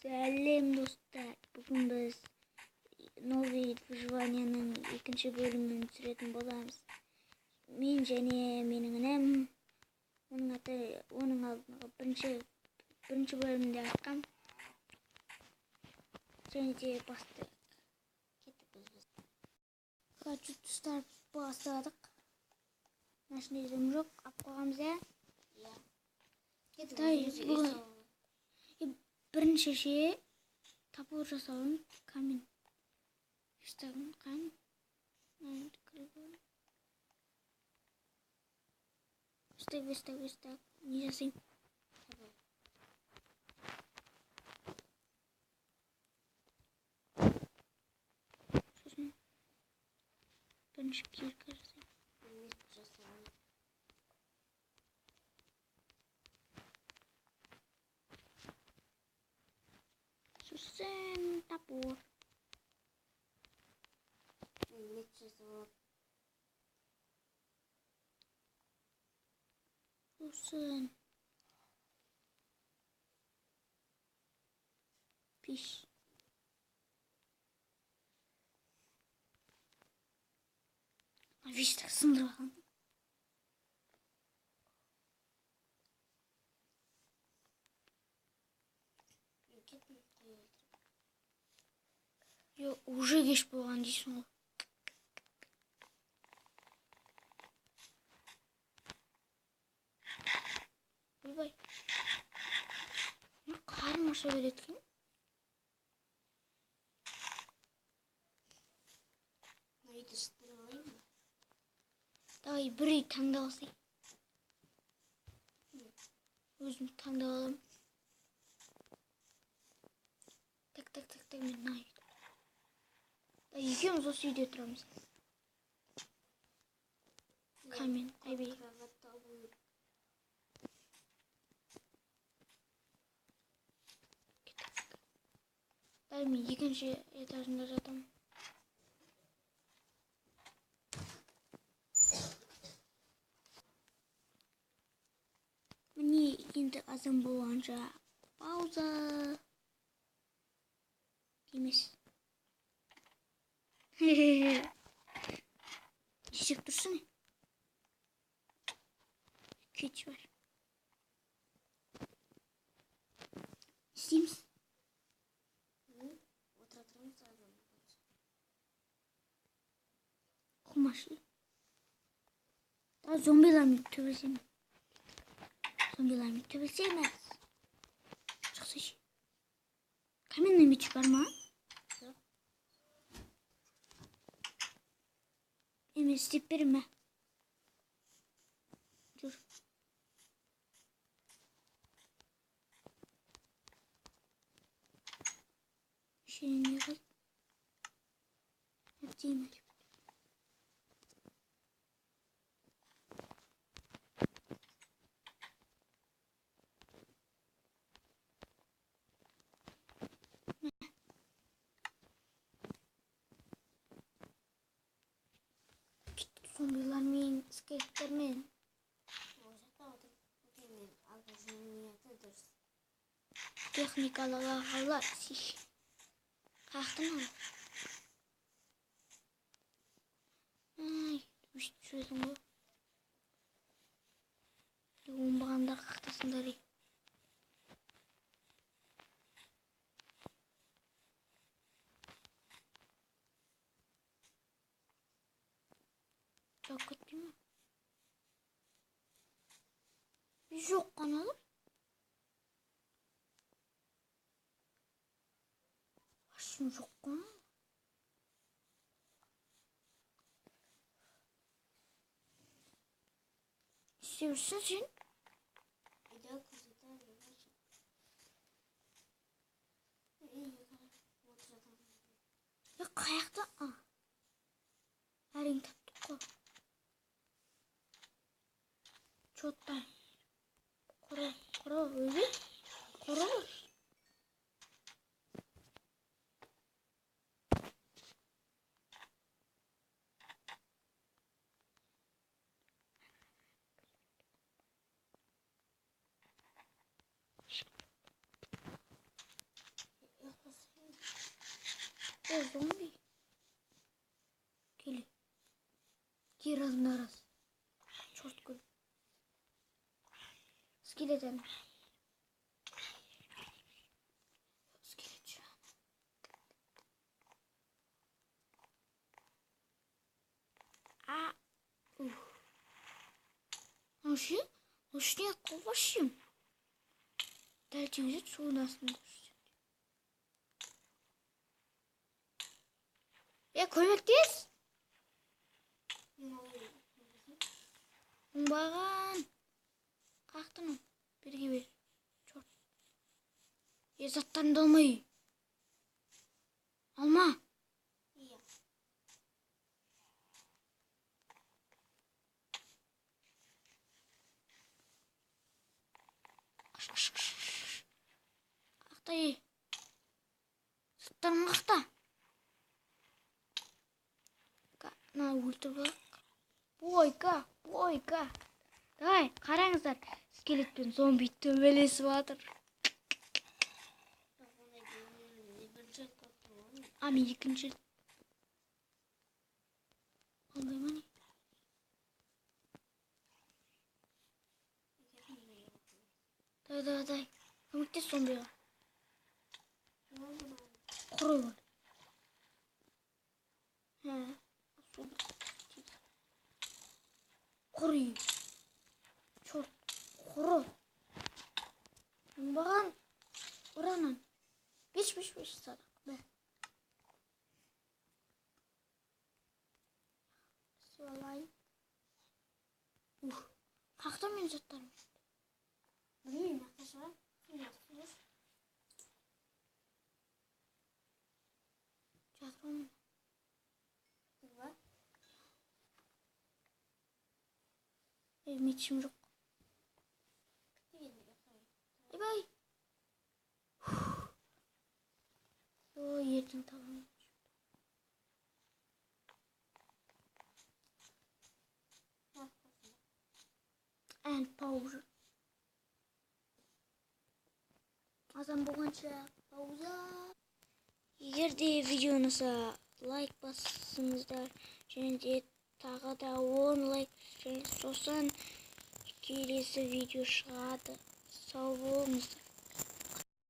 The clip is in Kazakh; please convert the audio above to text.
Сәлем достар. Бүгін біз новый выживанияның екінші бөлімін түсіретін боламыз. Мен және менің інім оның алдынғы бірінші бөлімде айтқам. Және де бастадық. Хочу тұстар бастадық. Нашын едім жоқ. Ап қоғамыз ә? Бірінші ше тапуыр жасауын камин штагын қан стак не жасайым. Сосын бірінші кирка жасайым. Сосын тапуыр. Сосын пеш. Виштак сындырып алған. Уже кеш болған дейсің ғой. Ойбай. Қарым аша береді екен. Давай бір үй таңдап алсай. Өзім таңдап аламын. Так, мен мына үйді. Екеуміз осы үйде тұрамыз. Камин, айбей. Мен екінші этажында жатамын. Міне енді азан болғанша пауза. Емес. Кешек тұрсын. Кетш бар. İsteyimiz. Kumaşlı. Daha zombiler mi tövbesi mi? Zombiler mi tövbesi mi? Çok sıcak. Kamyonla mı çıkar mı? Yok. Emin isteyip mi? Dur. Şeyini yapalım. Yapayım hadi. Zombilerмен, iskeletlerмен. Техникалар сих. Қақтым ау. Өшіп жүресің ғой. Оңбағандар қақтасыңдар ей. Жоқ кетпей ме? Жоқ қаналар. Ашым жоқ қана. Істеушісің сен? Қаяқта? Әрең таптық қой. Чоттан. Құра өзі? Құра бар. О, зомби. Кел. Кер арас. Чорт көп. Скелетен. Скелет. А. Вообще? Лучше вообще. Дайте взять, что у нас не көмектес. Оңбаған. Қақтың. Берге бер. Чорт. Заттарымды алмай. Алма. Қақта ей. Заттарым қақта. На өлтіріп алайық. Бойка. Давай, қараңыздар. Скелет пен зомби төбелесіп жатыр. Мен екінші. Алмаймын не? Дай. Көмектес зомбиға. Құрой бар. Құрый. Чорт. Құры. Оңбаған. Ұранан. Беш садақ. Да. Алайын. Қақта мен заттарым. Білмеймін, ақта шығар. Жатырмын. Мечім жоқ. Бай. Ертең табамын. And пауза. Азан болғанша пауза. Егер де видео ұнаса, лайк басыңыздар. Және де тағы да 10 лайк сосын келесі видео шығады. Сау болыңыздар.